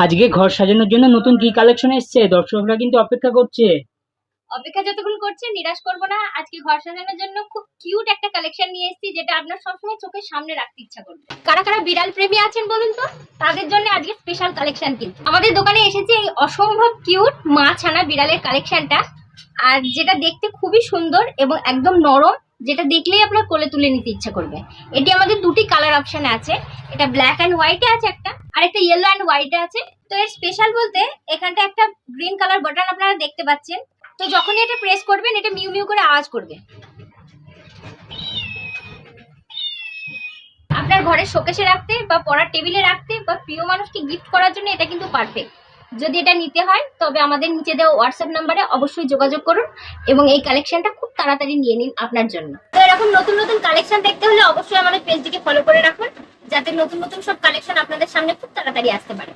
আজকে ঘর সাজানোর জন্য নতুন কি কালেকশন এসেছে? দর্শকরা কিন্তু অপেক্ষা করছে। অপেক্ষা যতক্ষণ করছে নিরাশ করব না। আজকে ঘর সাজানোর জন্য খুব কিউট একটা কালেকশন নিয়ে এসেছি, যেটা আপনার সবসময় চোখের সামনে রাখতে ইচ্ছা করবে। কারা কারা বিড়াল প্রেমী আছেন বলুন তো, তাদের জন্য আজকে স্পেশাল কালেকশন। কিন্তু আমাদের দোকানে এসেছে এই অসম্ভব কিউট মা ছানা বিড়ালের কালেকশনটা, আর যেটা দেখতে খুবই সুন্দর এবং একদম নরম, যেটা দেখলেই আপনার কোলে তুলে নিতে ইচ্ছা করবে। এটি আমাদের দুটি কালার অপশনে আছে, এটা ব্ল্যাক অ্যান্ড হোয়াইটে আছে একটা, আর একটা ইয়েলো অ্যান্ড হোয়াইটে আছে। তো এর স্পেশাল বলতে এখানটা একটা গ্রিন কালার বাটন আপনারা দেখতে পাচ্ছেন। তো যখনই এটা প্রেস করবেন এটা মিউ মিউ করে আওয়াজ করবে। আপনার ঘরের শোকেসে রাখতে বা পড়ার টেবিলে রাখতে বা প্রিয় মানুষকে গিফট করার জন্য এটা কিন্তু পারফেক্ট। যদি এটা নিতে হয় তবে আমাদের নিচে দেওয়া হোয়াটসঅ্যাপ নাম্বারে অবশ্যই যোগাযোগ করুন এবং এই কালেকশনটা খুব তাড়াতাড়ি নিয়ে নিন আপনার জন্য। তো এরকম নতুন নতুন কালেকশন দেখতে হলে অবশ্যই আমাদের পেজটিকে ফলো করে রাখুন, যাতে নতুন নতুন সব কালেকশন আপনাদের সামনে খুব তাড়াতাড়ি আসতে পারে।